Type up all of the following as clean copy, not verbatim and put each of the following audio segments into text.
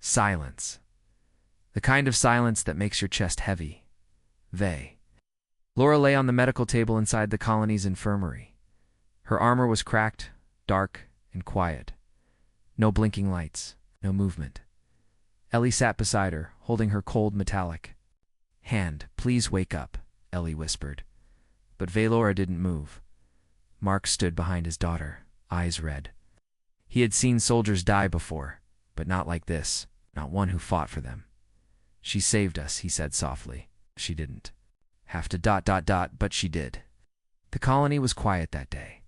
Silence. The kind of silence that makes your chest heavy. Laura lay on the medical table inside the colony's infirmary. Her armor was cracked, dark, and quiet. No blinking lights, no movement. Ellie sat beside her, holding her cold metallic hand. "Please wake up," Ellie whispered. But Valora didn't move. Mark stood behind his daughter, eyes red. He had seen soldiers die before, but not like this, not one who fought for them. "She saved us," he said softly. "She didn't have to ... but she did." The colony was quiet that day.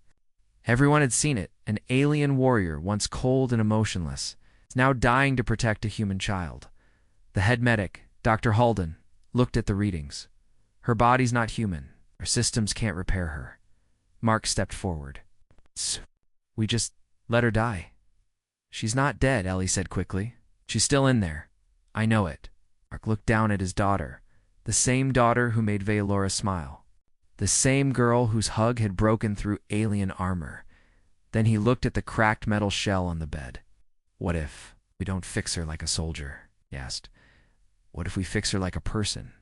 Everyone had seen it. An alien warrior, once cold and emotionless, is now dying to protect a human child. The head medic, Dr. Halden, looked at the readings. "Her body's not human. Our systems can't repair her." Mark stepped forward. "We just let her die." "She's not dead," Ellie said quickly. "She's still in there. I know it." Mark looked down at his daughter, the same daughter who made Valora smile, the same girl whose hug had broken through alien armor. Then he looked at the cracked metal shell on the bed. "What if we don't fix her like a soldier?" he asked. "What if we fix her like a person?"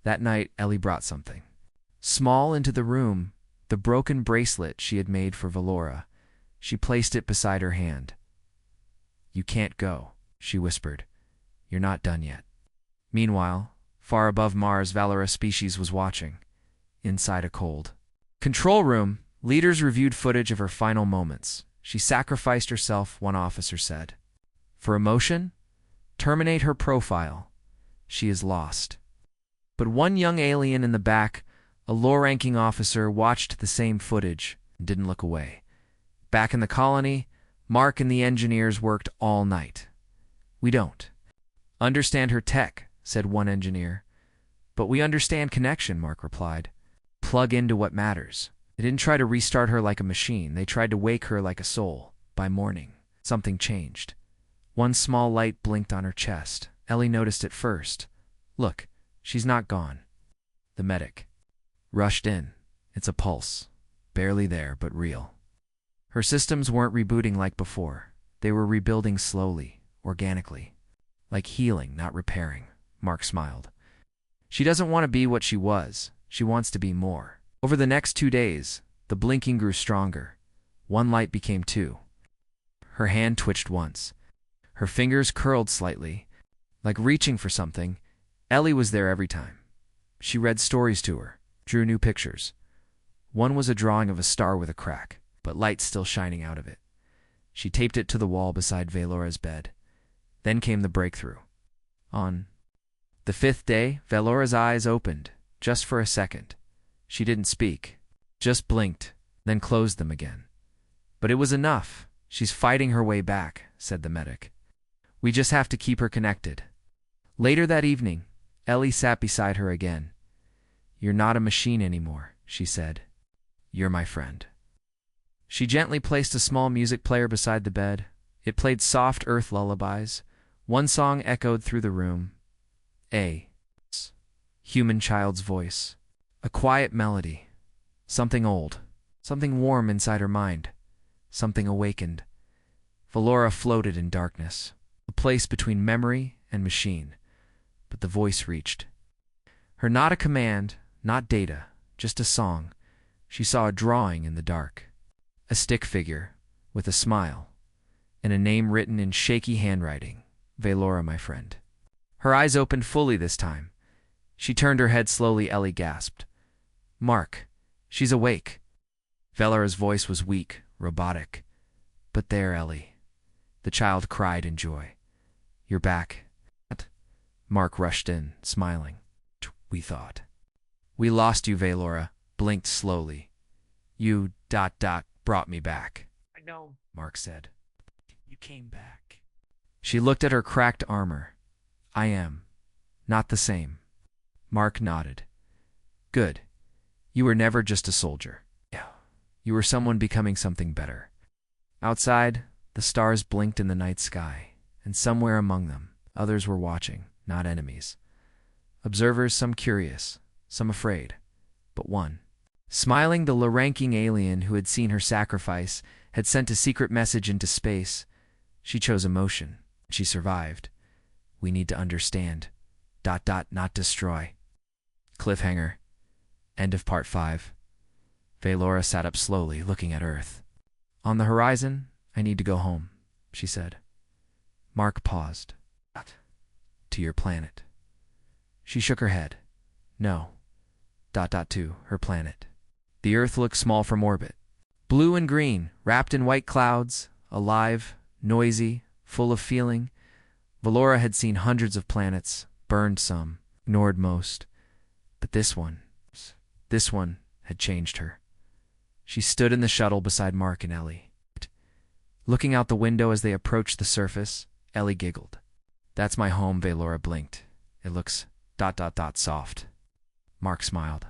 That night, Ellie brought something small into the room, the broken bracelet she had made for Valora. She placed it beside her hand. "You can't go," she whispered. "You're not done yet." Meanwhile, far above Mars, Valora's species was watching. Inside a cold control room, leaders reviewed footage of her final moments. "She sacrificed herself," one officer said. "For emotion? Terminate her profile. She is lost." But one young alien in the back, a low-ranking officer, watched the same footage and didn't look away. Back in the colony, Mark and the engineers worked all night. "We don't understand her tech," said one engineer. "But we understand connection," Mark replied. "Plug into what matters." They didn't try to restart her like a machine. They tried to wake her like a soul. By morning, something changed. One small light blinked on her chest. Ellie noticed it first. "Look, she's not gone." The medic rushed in. "It's a pulse. Barely there, but real." Her systems weren't rebooting like before. They were rebuilding slowly, organically. Like healing, not repairing. Mark smiled. "She doesn't want to be what she was. She wants to be more." Over the next 2 days, the blinking grew stronger. One light became 2. Her hand twitched once. Her fingers curled slightly, like reaching for something. Ellie was there every time. She read stories to her, drew new pictures. One was a drawing of a star with a crack, but light still shining out of it. She taped it to the wall beside Valora's bed. Then came the breakthrough. On the 5th day, Valora's eyes opened, just for a second. She didn't speak, just blinked, then closed them again. "But it was enough. She's fighting her way back," said the medic. "We just have to keep her connected." Later that evening, Ellie sat beside her again. "You're not a machine anymore," she said. "You're my friend." She gently placed a small music player beside the bed. It played soft earth lullabies. One song echoed through the room. A human child's voice. A quiet melody. Something old. Something warm inside her mind. Something awakened. Valora floated in darkness, a place between memory and machine. But the voice reached her. Not a command, not data, just a song. She saw a drawing in the dark. A stick figure, with a smile, and a name written in shaky handwriting. "Valora, my friend." Her eyes opened fully this time. She turned her head slowly. Ellie gasped. "Mark, she's awake." Valora's voice was weak, robotic. "But there, Ellie." The child cried in joy. "You're back." Mark rushed in, smiling. "We thought we lost you," Valora blinked slowly. "You ... brought me back." "I know," Mark said. "You came back." She looked at her cracked armor. "I am. Not the same." Mark nodded. "Good. You were never just a soldier. You were someone becoming something better." Outside, the stars blinked in the night sky, and somewhere among them, others were watching, not enemies. Observers, some curious, some afraid, but one. Smiling, the low-ranking alien who had seen her sacrifice had sent a secret message into space. She chose emotion. She survived. We need to understand. Not destroy. Cliffhanger. End of part 5. Valora sat up slowly, looking at Earth. On the horizon, I need to go home, she said. Mark paused. To your planet. She shook her head. No. To her planet. The Earth looked small from orbit. Blue and green, wrapped in white clouds, alive, noisy, full of feeling. Valora had seen hundreds of planets, burned some, ignored most. But this one had changed her. She stood in the shuttle beside Mark and Ellie. Looking out the window as they approached the surface, Ellie giggled. That's my home, Valora blinked. It looks ... soft. Mark smiled.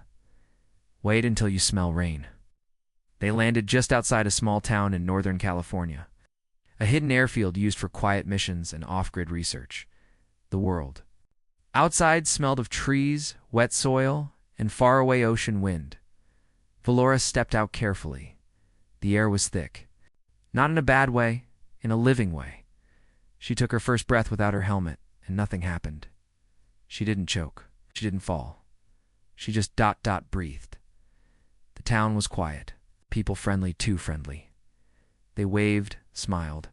Wait until you smell rain. They landed just outside a small town in Northern California. A hidden airfield used for quiet missions and off-grid research. The world. Outside smelled of trees, wet soil, and faraway ocean wind. Valora stepped out carefully. The air was thick. Not in a bad way, in a living way. She took her first breath without her helmet, and nothing happened. She didn't choke. She didn't fall. She just breathed. The town was quiet. People friendly, too friendly. They waved, smiled.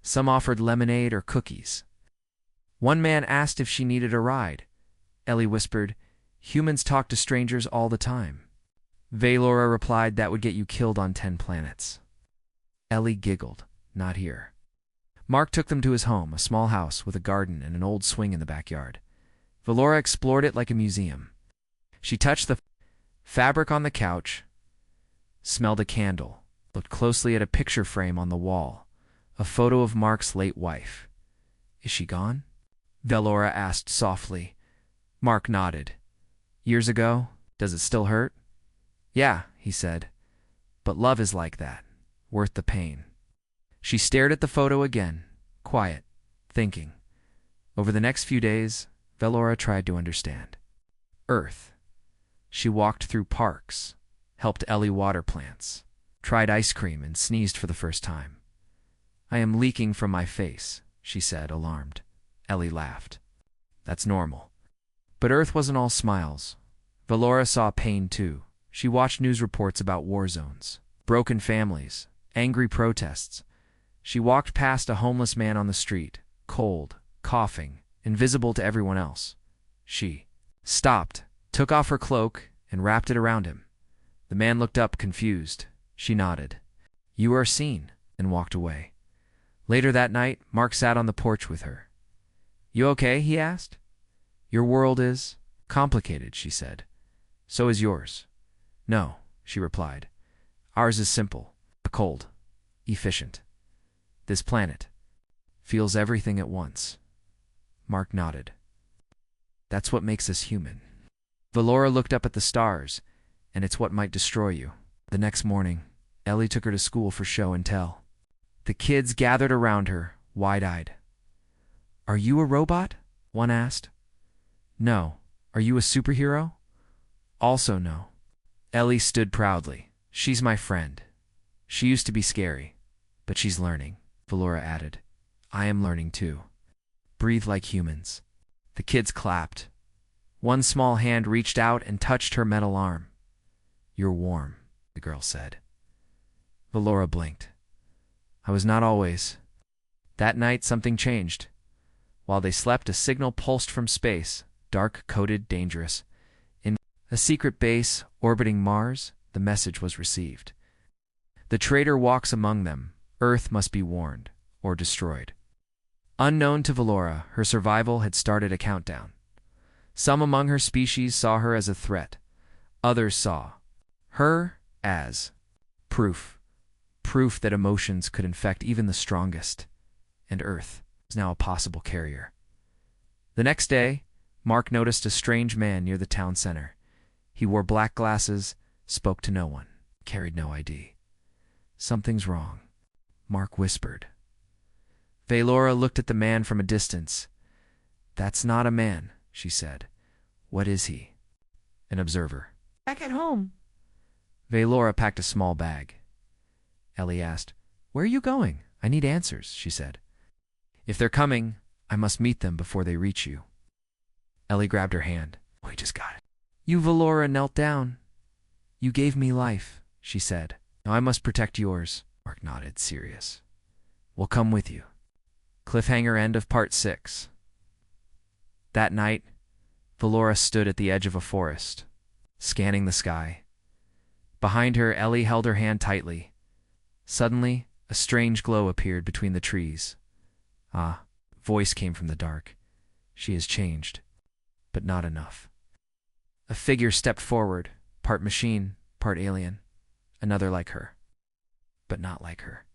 Some offered lemonade or cookies. One man asked if she needed a ride. Ellie whispered, humans talk to strangers all the time. Valora replied that would get you killed on 10 planets. Ellie giggled. Not here. Mark took them to his home, a small house with a garden and an old swing in the backyard. Valora explored it like a museum. She touched the fabric on the couch, smelled a candle, looked closely at a picture frame on the wall, a photo of Mark's late wife. Is she gone? Valora asked softly. Mark nodded. Years ago? Does it still hurt? Yeah, he said. But love is like that, worth the pain. She stared at the photo again, quiet, thinking. Over the next few days, Valora tried to understand. Earth. She walked through parks, helped Ellie water plants, tried ice cream and sneezed for the first time. I am leaking from my face, she said, alarmed. Ellie laughed. That's normal. But Earth wasn't all smiles. Valora saw pain too. She watched news reports about war zones, broken families, angry protests. She walked past a homeless man on the street, cold, coughing, invisible to everyone else. She stopped, took off her cloak, and wrapped it around him. The man looked up, confused. She nodded. You are seen, and walked away. Later that night, Mark sat on the porch with her. You okay? He asked. Your world is complicated, she said. So is yours. No, she replied. Ours is simple, cold, efficient. This planet feels everything at once. Mark nodded. That's what makes us human. Valora looked up at the stars, and it's what might destroy you. The next morning, Ellie took her to school for show and tell. The kids gathered around her, wide-eyed. Are you a robot? One asked. No. Are you a superhero? Also no. Ellie stood proudly. She's my friend. She used to be scary, but she's learning, Valora added. I am learning too. Breathe like humans. The kids clapped. One small hand reached out and touched her metal arm. You're warm, the girl said. Valora blinked. I was not always. That night something changed. While they slept, a signal pulsed from space, dark-coated, dangerous. In a secret base orbiting Mars, the message was received. The traitor walks among them. Earth must be warned, or destroyed. Unknown to Valora, her survival had started a countdown. Some among her species saw her as a threat. Others saw her as proof that emotions could infect even the strongest, and Earth was now a possible carrier. The next day, Mark noticed a strange man near the town center. He wore black glasses, spoke to no one, carried no ID. Something's wrong, Mark whispered. Valora looked at the man from a distance. That's not a man, she said. What is he? An observer. Back at home. Valora packed a small bag. Ellie asked, Where are you going? I need answers, she said. If they're coming, I must meet them before they reach you. Ellie grabbed her hand. We just got it. You, Valora, knelt down. You gave me life, she said. Now I must protect yours. Mark nodded, serious. We'll come with you. Cliffhanger end of part 6. That night, Valora stood at the edge of a forest, scanning the sky. Behind her, Ellie held her hand tightly. Suddenly, a strange glow appeared between the trees. Ah, voice came from the dark. She has changed, but not enough. A figure stepped forward, part machine, part alien, another like her, but not like her.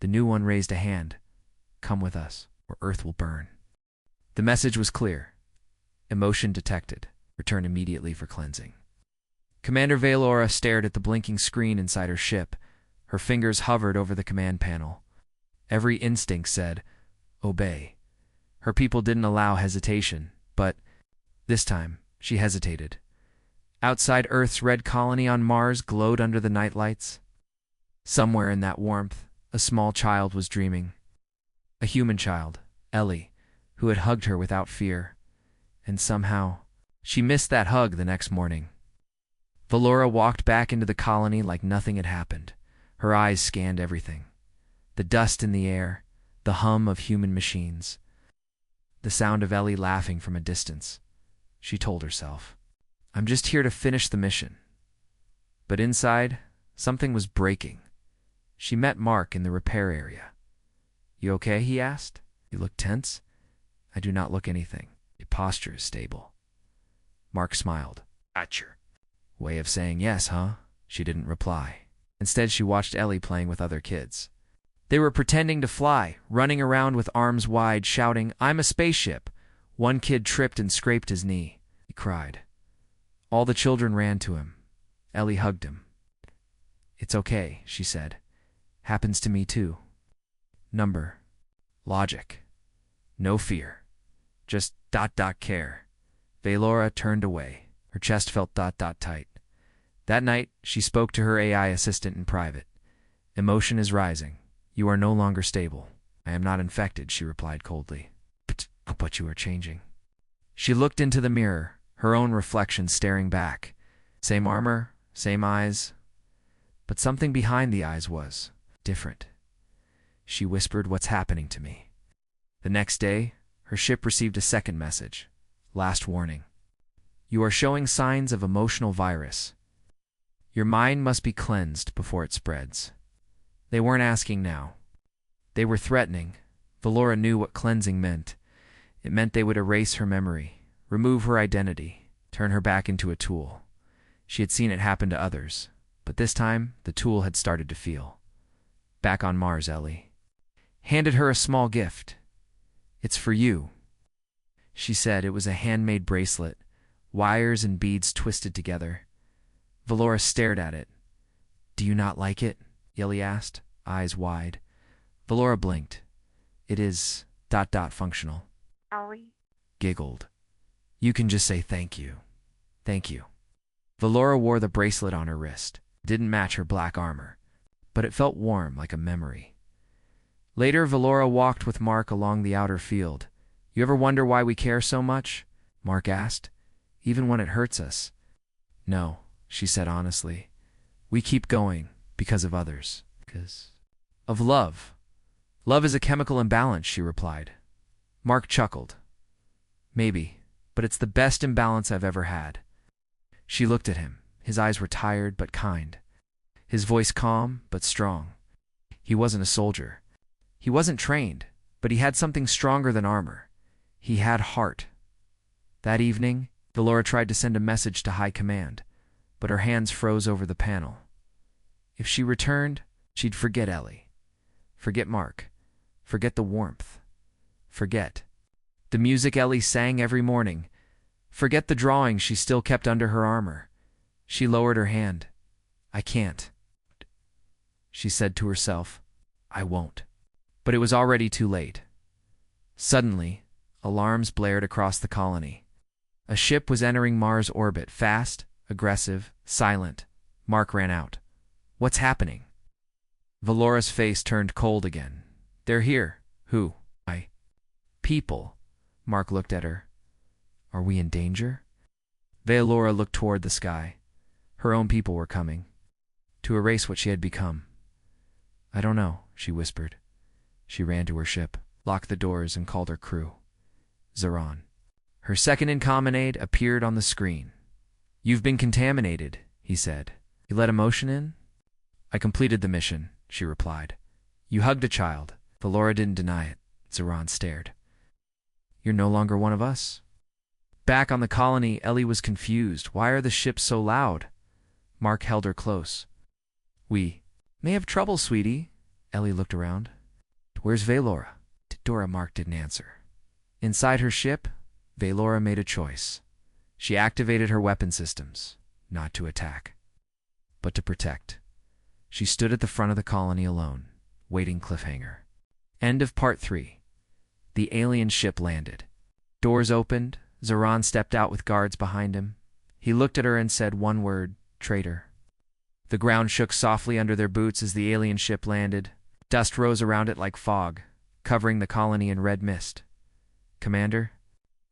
The new one raised a hand. Come with us, or Earth will burn. The message was clear. Emotion detected. Return immediately for cleansing. Commander Valora stared at the blinking screen inside her ship. Her fingers hovered over the command panel. Every instinct said, obey. Her people didn't allow hesitation, but this time she hesitated. Outside Earth's red colony on Mars glowed under the night lights. Somewhere in that warmth, a small child was dreaming. A human child, Ellie, who had hugged her without fear. And somehow, she missed that hug the next morning. Valora walked back into the colony like nothing had happened. Her eyes scanned everything. The dust in the air, the hum of human machines, the sound of Ellie laughing from a distance. She told herself, I'm just here to finish the mission. But inside, something was breaking. She met Mark in the repair area. You okay? He asked. You look tense. I do not look anything. Your posture is stable. Mark smiled. Gotcha. Way of saying yes, huh? She didn't reply. Instead, she watched Ellie playing with other kids. They were pretending to fly, running around with arms wide, shouting, I'm a spaceship. One kid tripped and scraped his knee. He cried. All the children ran to him. Ellie hugged him. It's okay, she said. Happens to me too. Number. Logic. No fear. Just ... care. Valora turned away. Her chest felt ... tight. That night, she spoke to her AI assistant in private. Emotion is rising. You are no longer stable. I am not infected, she replied coldly. But you are changing. She looked into the mirror, her own reflection staring back. Same armor, same eyes. But something behind the eyes was different. She whispered, what's happening to me? The next day, her ship received a second message. Last warning. You are showing signs of emotional virus. Your mind must be cleansed before it spreads. They weren't asking now. They were threatening. Valora knew what cleansing meant. It meant they would erase her memory, remove her identity, turn her back into a tool. She had seen it happen to others, but this time the tool had started to feel. Back on Mars, Ellie handed her a small gift. It's for you. She said it was a handmade bracelet, wires and beads twisted together. Valora stared at it. Do you not like it? Ellie asked, eyes wide. Valora blinked. It is ... functional. Ellie Giggled. You can just say thank you. Thank you. Valora wore the bracelet on her wrist. It didn't match her black armor, but it felt warm like a memory. Later, Valora walked with Mark along the outer field. You ever wonder why we care so much? Mark asked. Even when it hurts us. No, she said honestly. We keep going because of others. Because of love. Love is a chemical imbalance, she replied. Mark chuckled. Maybe, but it's the best imbalance I've ever had. She looked at him. His eyes were tired but kind. His voice calm but strong. He wasn't a soldier. He wasn't trained, but he had something stronger than armor. He had heart. That evening, Valora tried to send a message to High Command, but her hands froze over the panel. If she returned, she'd forget Ellie. Forget Mark. Forget the warmth. Forget the music Ellie sang every morning. Forget the drawing she still kept under her armor. She lowered her hand. I can't, she said to herself. I won't. But it was already too late. Suddenly, alarms blared across the colony. A ship was entering Mars orbit, fast, aggressive, silent. Mark ran out. What's happening? Valora's face turned cold again. They're here. Who? People. Mark looked at her. Are we in danger? Valora looked toward the sky. Her own people were coming. To erase what she had become. I don't know, she whispered. She ran to her ship, locked the doors, and called her crew. Zeron. Her second-in-command aide appeared on the screen. You've been contaminated, he said. You let emotion in? I completed the mission, she replied. You hugged a child. Valora didn't deny it. Zeron stared. You're no longer one of us? Back on the colony, Ellie was confused. Why are the ships so loud? Mark held her close. We may have trouble, sweetie. Ellie looked around. Where's Valora? Dora. Mark didn't answer. Inside her ship, Valora made a choice. She activated her weapon systems, not to attack, but to protect. She stood at the front of the colony alone, waiting cliffhanger. End of Part 3. The alien ship landed. Doors opened. Zeron stepped out with guards behind him. He looked at her and said one word, traitor. The ground shook softly under their boots as the alien ship landed. Dust rose around it like fog, covering the colony in red mist. Commander?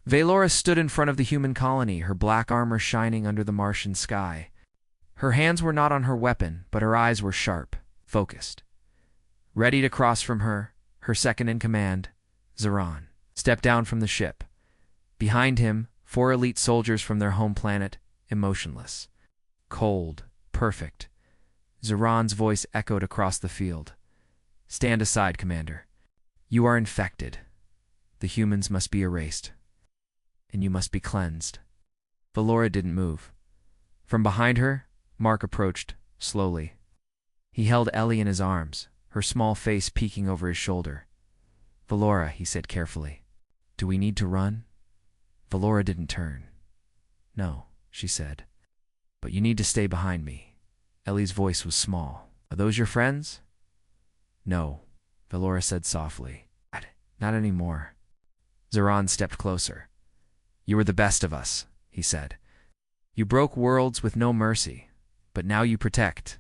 Valora stood in front of the human colony, her black armor shining under the Martian sky. Her hands were not on her weapon, but her eyes were sharp, focused. Ready to cross from her, her second-in-command, Zeron, stepped down from the ship. Behind him, 4 elite soldiers from their home planet, emotionless. Cold, perfect. Zeron's voice echoed across the field. Stand aside, Commander. You are infected. The humans must be erased. And you must be cleansed. Valora didn't move. From behind her, Mark approached, slowly. He held Ellie in his arms, her small face peeking over his shoulder. Valora, he said carefully. Do we need to run? Valora didn't turn. No, she said. But you need to stay behind me. Ellie's voice was small. Are those your friends? No, Valora said softly. Not anymore. Zeron stepped closer. You were the best of us, he said. You broke worlds with no mercy, but now you protect.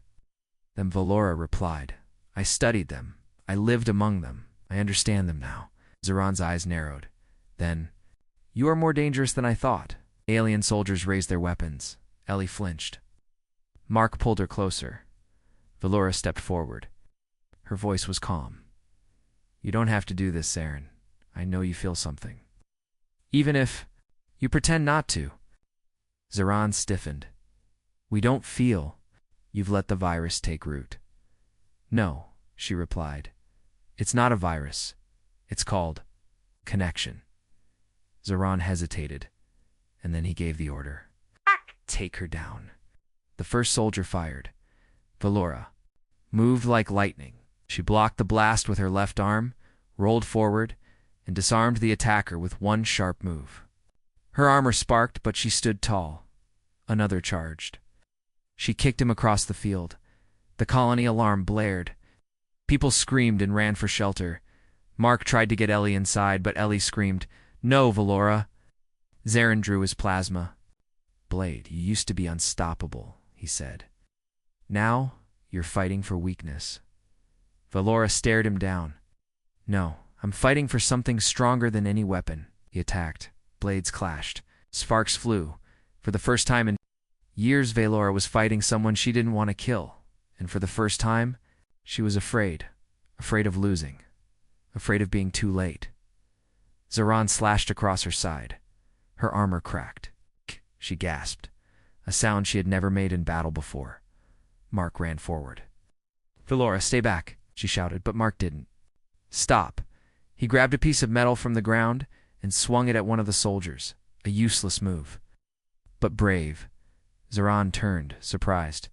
Then Valora replied, I studied them. I lived among them. I understand them now. Zeron's eyes narrowed. Then, you are more dangerous than I thought. Alien soldiers raised their weapons. Ellie flinched. Mark pulled her closer. Valora stepped forward. Her voice was calm. You don't have to do this, Saren. I know you feel something. Even if you pretend not to. Zeron stiffened. We don't feel. You've let the virus take root. No, she replied. It's not a virus. It's called connection. Zeron hesitated, and then he gave the order. Take her down. The first soldier fired. Valora moved like lightning. She blocked the blast with her left arm, rolled forward, and disarmed the attacker with one sharp move. Her armor sparked, but she stood tall. Another charged. She kicked him across the field. The colony alarm blared. People screamed and ran for shelter. Mark tried to get Ellie inside, but Ellie screamed, No, Valora. Zarin drew his plasma. Blade, you used to be unstoppable, he said. Now, you're fighting for weakness. Valora stared him down. No, I'm fighting for something stronger than any weapon. He attacked. Blades clashed. Sparks flew. For the first time in years, Valora was fighting someone she didn't want to kill. And for the first time, she was afraid. Afraid of losing. Afraid of being too late. Zeron slashed across her side. Her armor cracked. She gasped, a sound she had never made in battle before. Mark ran forward. Valora, stay back, she shouted, but Mark didn't. Stop. He grabbed a piece of metal from the ground and swung it at one of the soldiers, a useless move. But brave. Zeron turned, surprised.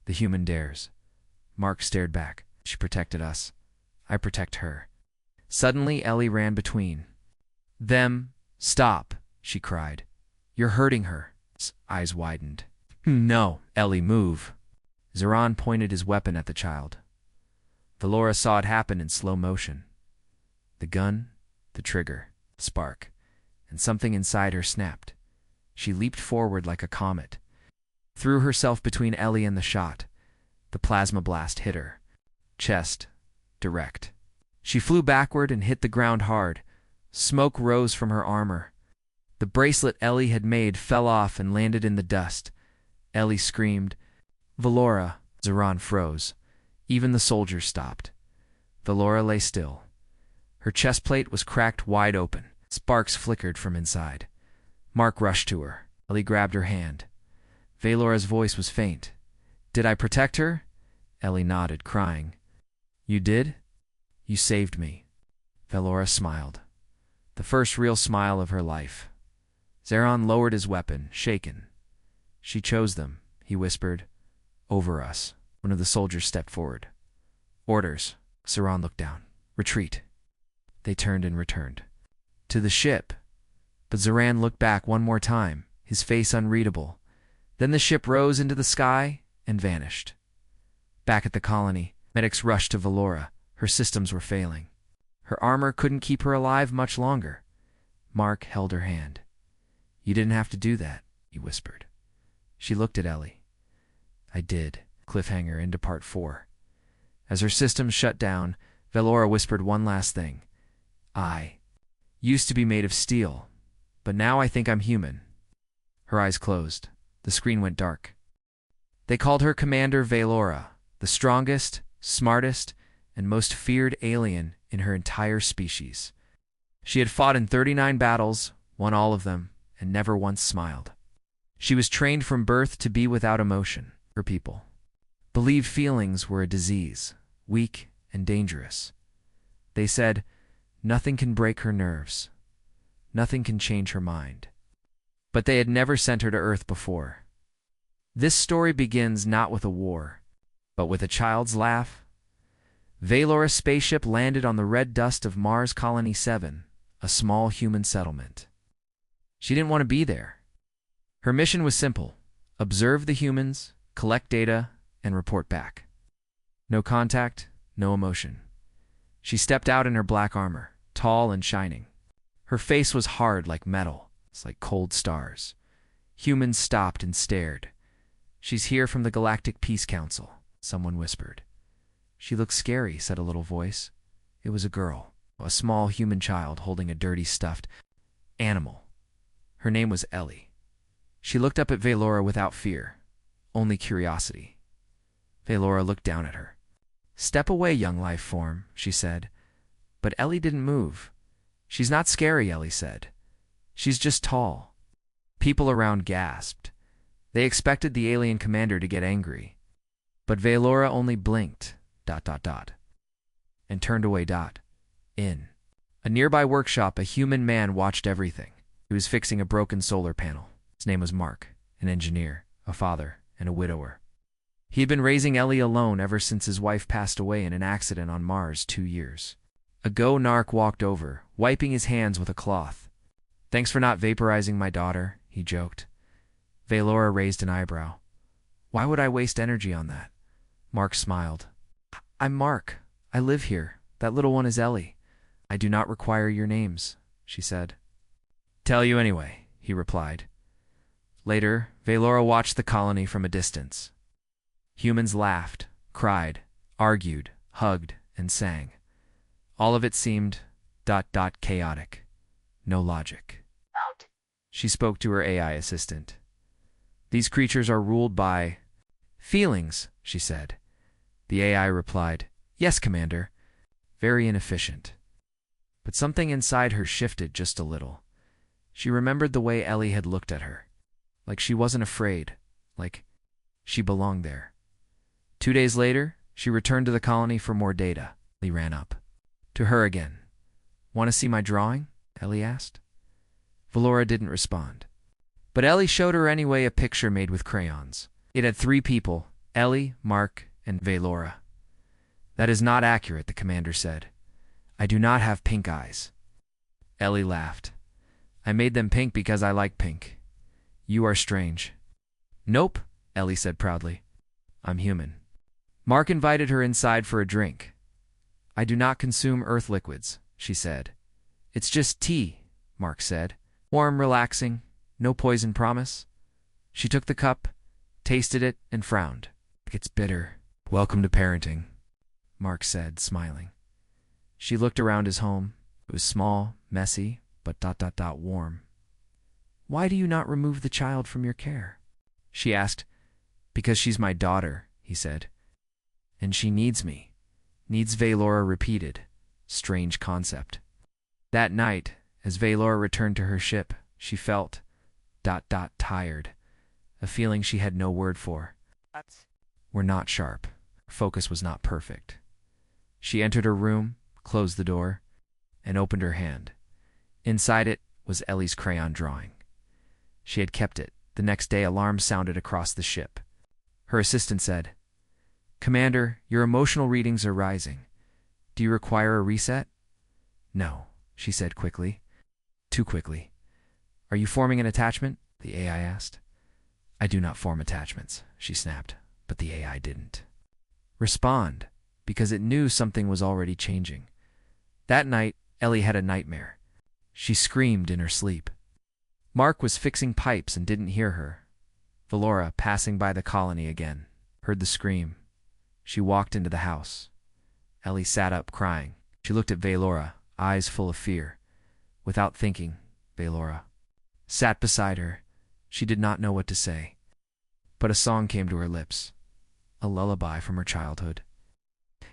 The human dares. Mark stared back. She protected us. I protect her. Suddenly, Ellie ran between. Them. Stop, she cried. You're hurting her. His eyes widened. No, Ellie, move. Zeron pointed his weapon at the child. Valora saw it happen in slow motion. The gun, the trigger, spark, and something inside her snapped. She leaped forward like a comet, threw herself between Ellie and the shot. The plasma blast hit her. Chest, direct. She flew backward and hit the ground hard, Smoke rose from her armor. The bracelet Ellie had made fell off and landed in the dust. Ellie screamed. Valora. Zoran froze. Even the soldiers stopped. Valora lay still. Her chest plate was cracked wide open. Sparks flickered from inside. Mark rushed to her. Ellie grabbed her hand. Valora's voice was faint. "Did I protect her?" Ellie nodded, crying. "You did? You saved me." Valora smiled. The first real smile of her life. Zoran lowered his weapon, shaken. "She chose them," he whispered. "Over us." One of the soldiers stepped forward. "Orders." Zoran looked down. "Retreat." They turned and returned. "To the ship." But Zoran looked back one more time, his face unreadable. Then the ship rose into the sky and vanished. Back at the colony, medics rushed to Valora. Her systems were failing. Her armor couldn't keep her alive much longer. Mark held her hand. "You didn't have to do that," he whispered. She looked at Ellie. "I did." Cliffhanger into part 4. As her systems shut down, Valora whispered one last thing. "I used to be made of steel, but now I think I'm human." Her eyes closed. The screen went dark. They called her Commander Valora, the strongest, smartest, and most feared alien in her entire species. She had fought in 39 battles, won all of them, and never once smiled. She was trained from birth to be without emotion. Her people believed feelings were a disease, weak and dangerous. They said, nothing can break her nerves. Nothing can change her mind. But they had never sent her to Earth before. This story begins not with a war, but with a child's laugh. Valora's spaceship landed on the red dust of Mars Colony 7, a small human settlement. She didn't want to be there. Her mission was simple: observe the humans, collect data, and report back. No contact, no emotion. She stepped out in her black armor, tall and shining. Her face was hard like metal. It's like cold stars. Humans stopped and stared. "She's here from the Galactic Peace Council," someone whispered. "She looks scary," said a little voice. It was a girl, a small human child holding a dirty stuffed animal. Her name was Ellie. She looked up at Valora without fear, only curiosity. Valora looked down at her. "Step away, young life form," she said. But Ellie didn't move. "She's not scary," Ellie said. "She's just tall." People around gasped. They expected the alien commander to get angry. But Valora only blinked, ... and turned away. In a nearby workshop, a human man watched everything. He was fixing a broken solar panel. His name was Mark, an engineer, a father, and a widower. He had been raising Ellie alone ever since his wife passed away in an accident on Mars 2 years ago. Nark walked over, wiping his hands with a cloth. "Thanks for not vaporizing my daughter," he joked. Valora raised an eyebrow. "Why would I waste energy on that?" Mark smiled. "I'm Mark. I live here. That little one is Ellie. I do not require your names," she said. "Tell you anyway," he replied. Later, Valora watched the colony from a distance. Humans laughed, cried, argued, hugged, and sang. All of it seemed ... chaotic. No logic. She spoke to her AI assistant. "These creatures are ruled by feelings," she said. The AI replied, "Yes, Commander." Very inefficient. But something inside her shifted just a little. She remembered the way Ellie had looked at her. Like she wasn't afraid. Like she belonged there. 2 days later, she returned to the colony for more data. Ellie ran up to her again. "Want to see my drawing?" Ellie asked. Valora didn't respond. But Ellie showed her anyway a picture made with crayons. It had 3 people: Ellie, Mark, and Valora. "That is not accurate," the commander said. "I do not have pink eyes." Ellie laughed. "I made them pink because I like pink. You are strange." "Nope," Ellie said proudly. "I'm human." Mark invited her inside for a drink. "I do not consume earth liquids," she said. "It's just tea," Mark said. "Warm, relaxing, no poison promise." She took the cup, tasted it, and frowned. "It's bitter." "Welcome to parenting," Mark said, smiling. She looked around his home. It was small, messy, but warm. Why do you not remove the child from your care? She asked. Because she's my daughter, he said. And she needs me. Needs, Valora repeated. Strange concept. That night, as Valora returned to her ship, she felt tired. A feeling she had no word for. Were not sharp. Her focus was not perfect. She entered her room, closed the door, and opened her hand. Inside it was Ellie's crayon drawing. She had kept it. The next day, alarms sounded across the ship. Her assistant said, "Commander, your emotional readings are rising. Do you require a reset?" "No," she said quickly. Too quickly. "Are you forming an attachment?" the AI asked. "I do not form attachments," she snapped, but the AI didn't respond because it knew something was already changing. That night, Ellie had a nightmare. She screamed in her sleep. Mark was fixing pipes and didn't hear her. Valora, passing by the colony again, heard the scream. She walked into the house. Ellie sat up, crying. She looked at Valora, eyes full of fear. Without thinking, Valora sat beside her. She did not know what to say. But a song came to her lips, a lullaby from her childhood.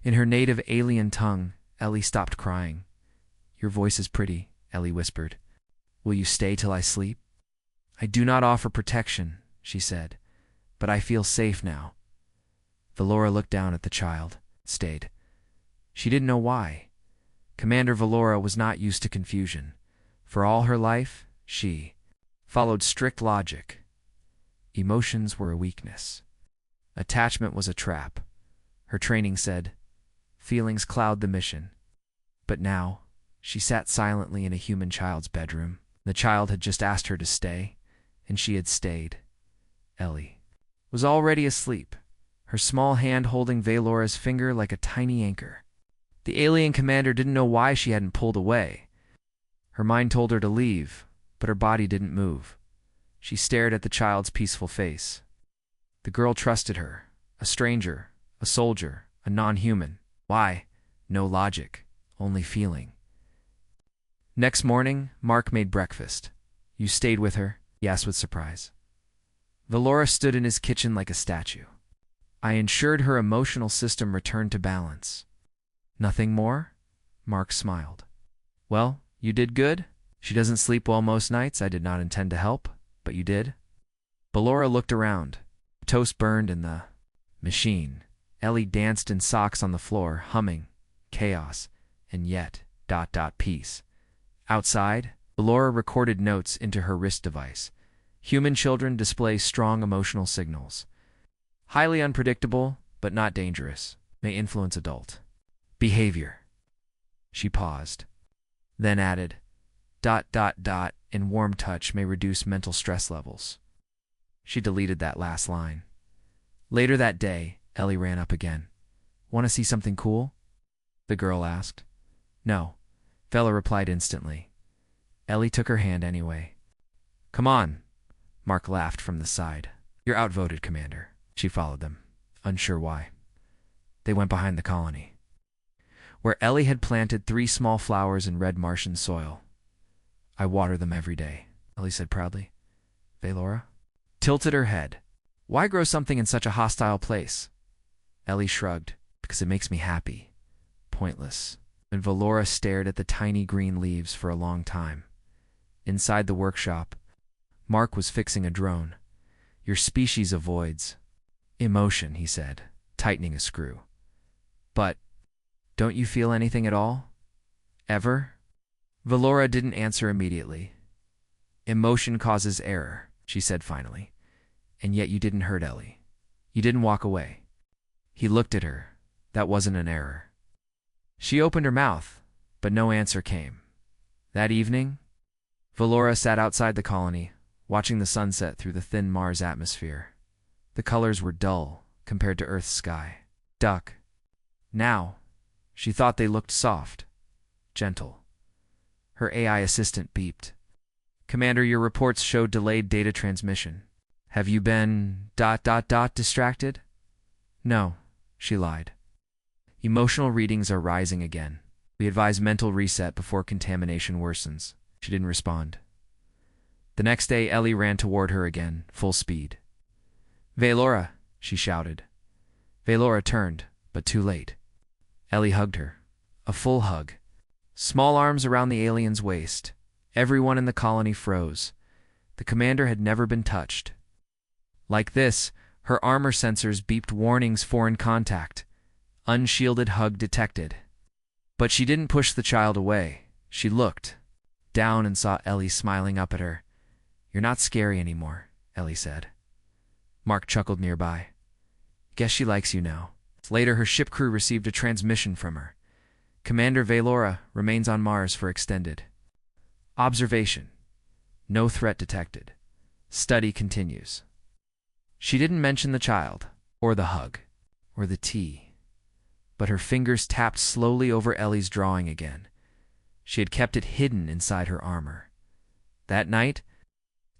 In her native alien tongue, Ellie stopped crying. "Your voice is pretty," Ellie whispered. "Will you stay till I sleep?" "I do not offer protection," she said, "but I feel safe now." Valora looked down at the child, stayed. She didn't know why. Commander Valora was not used to confusion. For all her life, she followed strict logic. Emotions were a weakness. Attachment was a trap. Her training said, feelings cloud the mission. But now, she sat silently in a human child's bedroom. The child had just asked her to stay, and she had stayed. Ellie was already asleep, her small hand holding Valora's finger like a tiny anchor. The alien commander didn't know why she hadn't pulled away. Her mind told her to leave, but her body didn't move. She stared at the child's peaceful face. The girl trusted her, a stranger, a soldier, a non-human. Why? No logic, only feeling. Next morning, Mark made breakfast. "You stayed with her?" he asked with surprise. Valora stood in his kitchen like a statue. "I ensured her emotional system returned to balance." "Nothing more?" Mark smiled. "Well, you did good. She doesn't sleep well most nights. I did not intend to help, but you did." Valora looked around. The toast burned in the machine. Ellie danced in socks on the floor, humming. Chaos, and yet, peace. Outside, Valora recorded notes into her wrist device. Human children display strong emotional signals. Highly unpredictable, but not dangerous. May influence adult behavior. She paused, then added, in warm touch may reduce mental stress levels. She deleted that last line. Later that day, Ellie ran up again. "Want to see something cool?" the girl asked. "No," Vela replied instantly. Ellie took her hand anyway. "Come on," Mark laughed from the side. "You're outvoted, Commander." She followed them, unsure why. They went behind the colony, where Ellie had planted 3 small flowers in red Martian soil. "I water them every day," Ellie said proudly. Valora tilted her head. "Why grow something in such a hostile place?" Ellie shrugged. "Because it makes me happy." Pointless. And Valora stared at the tiny green leaves for a long time. Inside the workshop, Mark was fixing a drone. "Your species avoids emotion," he said, tightening a screw. "But don't you feel anything at all? Ever?" Valora didn't answer immediately. "Emotion causes error," she said finally. "And yet you didn't hurt Ellie. You didn't walk away." He looked at her. That wasn't an error. She opened her mouth, but no answer came. That evening, Valora sat outside the colony, watching the sunset through the thin Mars atmosphere. The colors were dull compared to Earth's sky. Duck. Now, she thought they looked soft, gentle. Her AI assistant beeped. "Commander, your reports show delayed data transmission. Have you been distracted?" "No," she lied. "Emotional readings are rising again." We advise mental reset before contamination worsens. She didn't respond. The next day, Ellie ran toward her again, full speed. "Valora!" she shouted. Valora turned, but too late. Ellie hugged her. A full hug. Small arms around the alien's waist. Everyone in the colony froze. The commander had never been touched. Like this, her armor sensors beeped warnings: foreign contact. Unshielded hug detected. But she didn't push the child away. She looked down and saw Ellie smiling up at her. "You're not scary anymore," Ellie said. Mark chuckled nearby. "Guess she likes you now." Later, her ship crew received a transmission from her. "Commander Valora remains on Mars for extended observation. No threat detected. Study continues." She didn't mention the child, or the hug, or the tea, but her fingers tapped slowly over Ellie's drawing again. She had kept it hidden inside her armor. That night,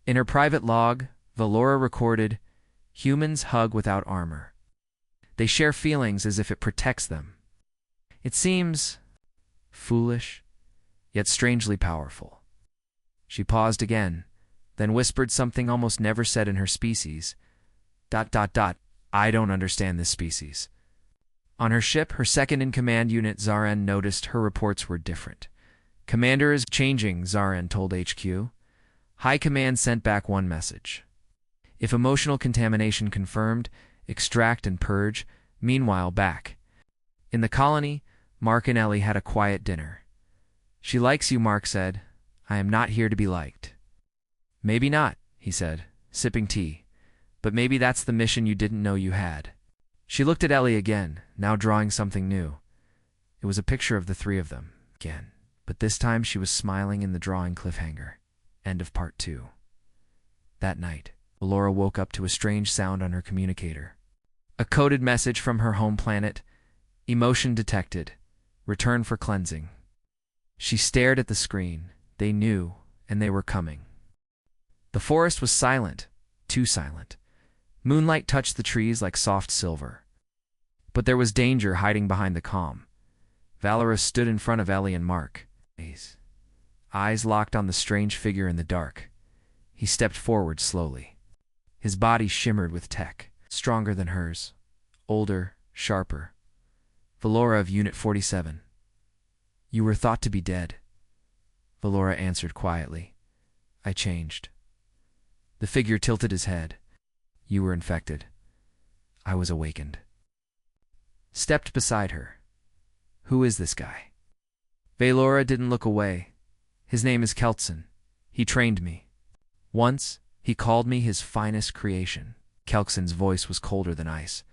in her private log, Valora recorded, "Humans hug without armor. They share feelings as if it protects them. It seems foolish, yet strangely powerful." She paused again, then whispered something almost never said in her species. ... I don't understand this species. On her ship, her second-in-command unit, Zaren, noticed her reports were different. "Commander is changing," Zaren told HQ. High Command sent back one message. "If emotional contamination confirmed, extract and purge." Meanwhile, back in the colony, Mark and Ellie had a quiet dinner. "She likes you," Mark said. "I am not here to be liked." "Maybe not," he said, sipping tea. "But maybe that's the mission you didn't know you had." She looked at Ellie again, now drawing something new. It was a picture of the three of them, again. But this time she was smiling in the drawing cliffhanger. End of part 2. That night, Valora woke up to a strange sound on her communicator. A coded message from her home planet. "Emotion detected. Return for cleansing." She stared at the screen. They knew, and they were coming. The forest was silent, too silent. Moonlight touched the trees like soft silver. But there was danger hiding behind the calm. Valora stood in front of Ellie and Mark. Eyes locked on the strange figure in the dark. He stepped forward slowly. His body shimmered with tech, stronger than hers, older, sharper. "Valora of Unit 47. You were thought to be dead." Valora answered quietly. "I changed." The figure tilted his head. "You were infected. I was awakened." Stepped beside her. "Who is this guy?" Valora didn't look away. "His name is Keltson. He trained me. Once, he called me his finest creation." Keltson's voice was colder than ice.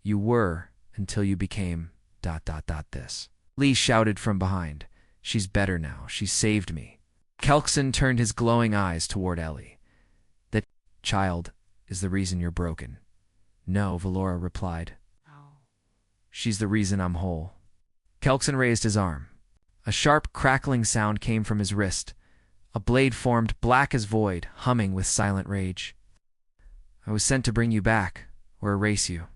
"You were, until you became ... this." Lee shouted from behind. "She's better now. She saved me." Keltson turned his glowing eyes toward Ellie. "That child is the reason you're broken." "No," Valora replied. "She's the reason I'm whole." Keltson raised his arm. A sharp, crackling sound came from his wrist. A blade formed, black as void, humming with silent rage. "I was sent to bring you back, or erase you."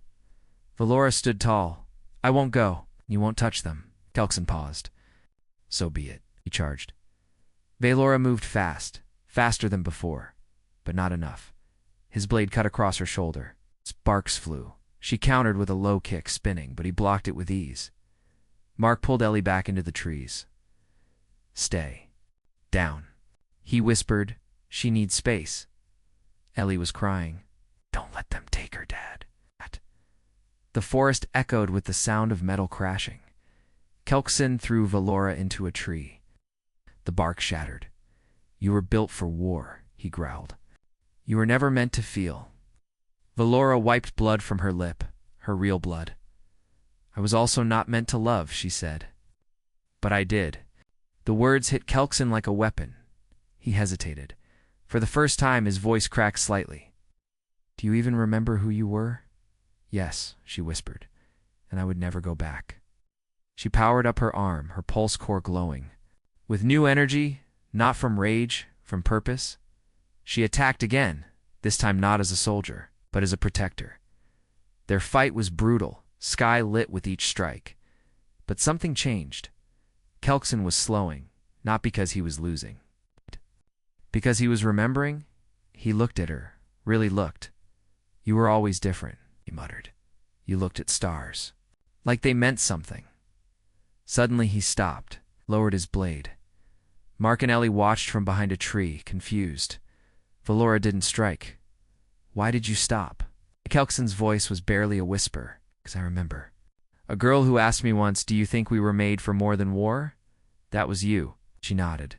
Valora stood tall. "I won't go. You won't touch them." Keltson paused. "So be it," he charged. Valora moved fast, faster than before, but not enough. His blade cut across her shoulder. Sparks flew. She countered with a low kick, spinning, but he blocked it with ease. Mark pulled Ellie back into the trees. "Stay. Down." He whispered, "She needs space." Ellie was crying. "Don't let them take her, Dad." The forest echoed with the sound of metal crashing. Keltson threw Valora into a tree. The bark shattered. "You were built for war," he growled. "You were never meant to feel." Valora wiped blood from her lip, her real blood. "I was also not meant to love," she said. "But I did." The words hit Keltson like a weapon. He hesitated. For the first time, his voice cracked slightly. "Do you even remember who you were?" "Yes," she whispered, "and I would never go back." She powered up her arm, her pulse core glowing. With new energy, not from rage, from purpose, she attacked again, this time not as a soldier, but as a protector. Their fight was brutal, sky lit with each strike. But something changed. Kelkson was slowing, not because he was losing. Because he was remembering. He looked at her, really looked. "You were always different," he muttered. "You looked at stars. Like they meant something." Suddenly he stopped, lowered his blade. Mark and Ellie watched from behind a tree, confused. Valora didn't strike. "Why did you stop?" Kelkson's voice was barely a whisper. "'Cause I remember. A girl who asked me once, 'Do you think we were made for more than war?' That was you." She nodded.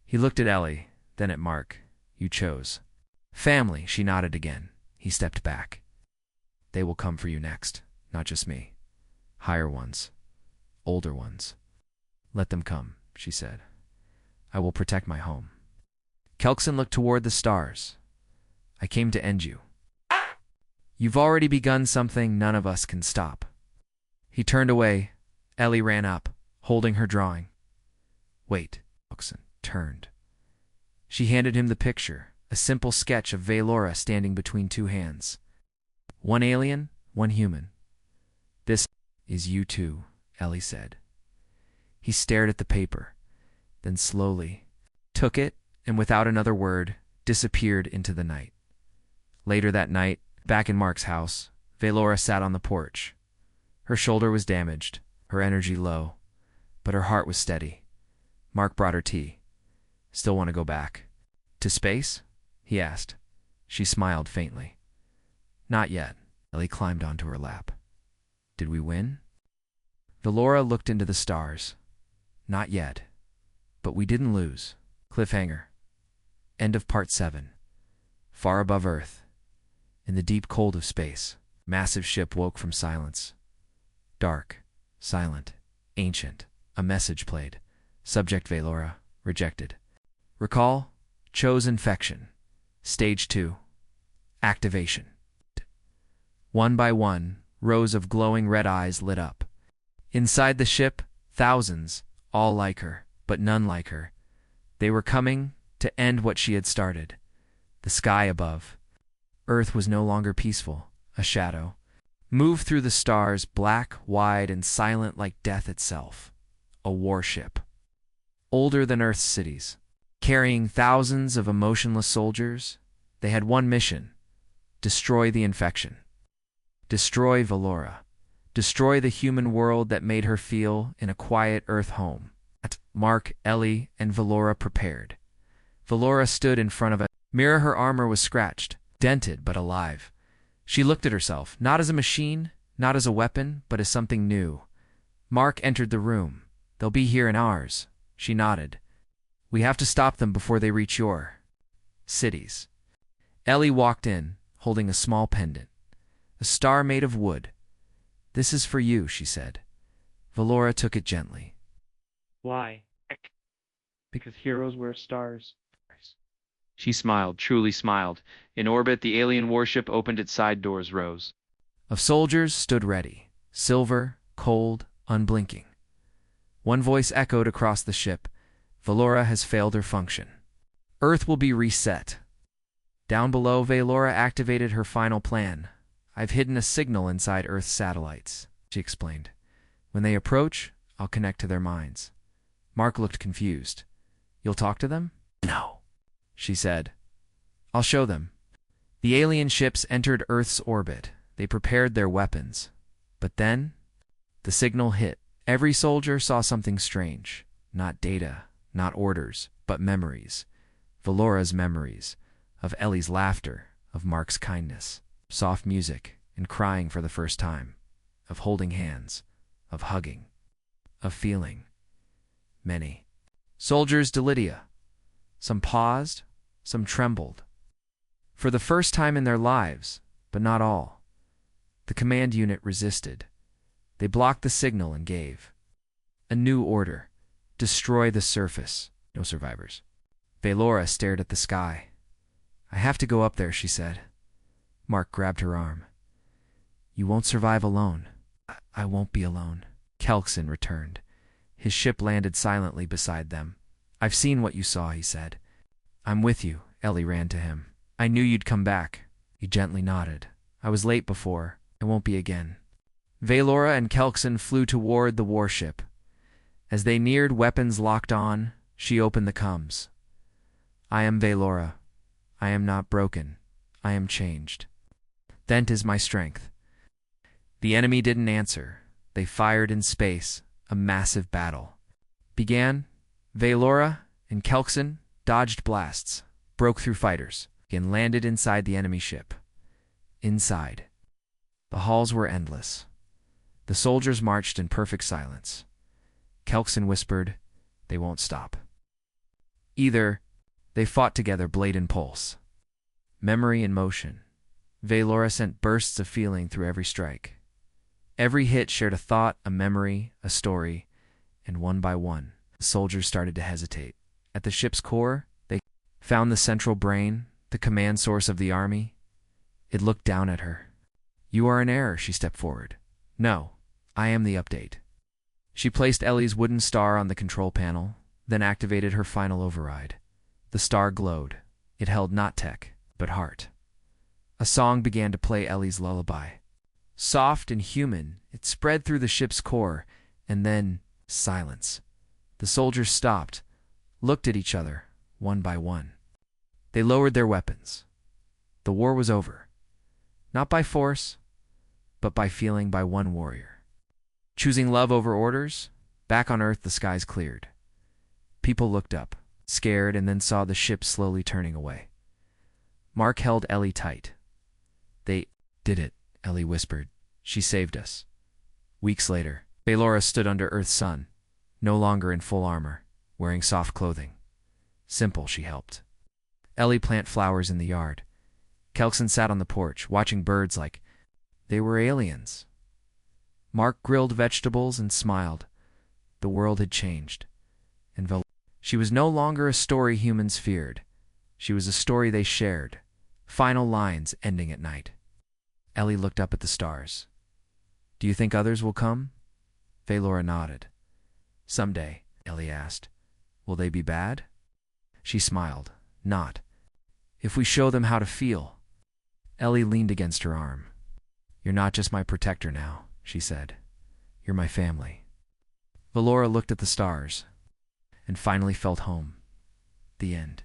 He looked at Ellie, then at Mark. "You chose." "Family," she nodded again. He stepped back. "They will come for you next, not just me. Higher ones. Older ones. Let them come," she said. "I will protect my home." Kelkson looked toward the stars. "I came to end you. You've already begun something none of us can stop." He turned away. Ellie ran up, holding her drawing. "Wait." Kelkson turned. She handed him the picture, a simple sketch of Valora standing between two hands. "One alien, one human. This is you two," Ellie said. He stared at the paper, then slowly took it and without another word disappeared into the night. Later that night, back in Mark's house, Valora sat on the porch. Her shoulder was damaged, her energy low, but her heart was steady. Mark brought her tea. "Still want to go back?" "To space?" he asked. She smiled faintly. "Not yet." Ellie climbed onto her lap. "Did we win?" Valora looked into the stars. "Not yet. But we didn't lose." Cliffhanger. End of Part 7. Far above Earth, in the deep cold of space, massive ship woke from silence. Dark, silent, ancient. A message played. Subject Valora, rejected. Recall, chose infection. Stage 2. Activation. One by one, rows of glowing red eyes lit up. Inside the ship, thousands, all like her, but none like her. They were coming to end what she had started. The sky above. Earth was no longer peaceful, a shadow. Moved through the stars, black, wide, and silent like death itself. A warship. Older than Earth's cities. Carrying thousands of emotionless soldiers, they had one mission: destroy the infection. Destroy Valora. Destroy the human world that made her feel in a quiet Earth home. Mark, Ellie, and Valora prepared. Valora stood in front of a mirror. Her armor was scratched, dented, but alive. She looked at herself, not as a machine, not as a weapon, but as something new. Mark entered the room. "They'll be here in hours." She nodded. "We have to stop them before they reach your cities." Ellie walked in, holding a small pendant. A star made of wood. "This is for you," she said. Valora took it gently. "Why?" "Because heroes wear stars." She smiled, truly smiled. In orbit, the alien warship opened its side doors, rose. Of soldiers stood ready, silver, cold, unblinking. One voice echoed across the ship. "Valora has failed her function. Earth will be reset." Down below, Valora activated her final plan. "I've hidden a signal inside Earth's satellites," she explained. "When they approach, I'll connect to their minds." Mark looked confused. "You'll talk to them?" "No," she said. "I'll show them." The alien ships entered Earth's orbit. They prepared their weapons. But then, the signal hit. Every soldier saw something strange. Not data, not orders, but memories. Valora's memories. Of Ellie's laughter, of Mark's kindness. Soft music, and crying for the first time. Of holding hands, of hugging, of feeling. Many. Soldiers to Lydia. Some paused, some trembled. For the first time in their lives, but not all. The command unit resisted. They blocked the signal and gave. A new order. Destroy the surface. No survivors. Valora stared at the sky. "I have to go up there," she said. Mark grabbed her arm. "You won't survive alone." I won't be alone." Kelkson returned. His ship landed silently beside them. "I've seen what you saw," he said. "I'm with you." Ellie ran to him. "I knew you'd come back." He gently nodded. "I was late before. I won't be again." Valora and Kelkson flew toward the warship. As they neared, weapons locked on, she opened the combs. I am Valora. I am not broken. I am changed. Thent is my strength. The enemy didn't answer. They fired in space. A massive battle began. Valora and Kelkson dodged blasts, broke through fighters, and landed inside the enemy ship. Inside, the halls were endless. The soldiers marched in perfect silence. Kelkson whispered, "They won't stop." Either they fought together, blade and pulse. Memory in motion. Valora sent bursts of feeling through every strike. Every hit shared a thought, a memory, a story, and one by one, the soldiers started to hesitate. At the ship's core, they found the central brain, the command source of the army. It looked down at her. "You are in error," she stepped forward. "No, I am the update." She placed Ellie's wooden star on the control panel, then activated her final override. The star glowed. It held not tech, but heart. A song began to play, Ellie's lullaby. Soft and human, it spread through the ship's core, and then silence. The soldiers stopped, looked at each other, one by one. They lowered their weapons. The war was over. Not by force, but by feeling, by one warrior. Choosing love over orders, back on Earth the skies cleared. People looked up, scared, and then saw the ship slowly turning away. Mark held Ellie tight. "They did it," Ellie whispered. "She saved us." Weeks later, Valora stood under Earth's sun, no longer in full armor, wearing soft clothing. Simple, she helped Ellie plant flowers in the yard. Kelkson sat on the porch, watching birds like they were aliens. Mark grilled vegetables and smiled. The world had changed. And she was no longer a story humans feared. She was a story they shared. Final lines ending at night. Ellie looked up at the stars. "Do you think others will come?" Valora nodded. "Someday," Ellie asked. "Will they be bad?" She smiled. "Not. If we show them how to feel." Ellie leaned against her arm. "You're not just my protector now," she said. "You're my family." Valora looked at the stars and finally felt home. The end.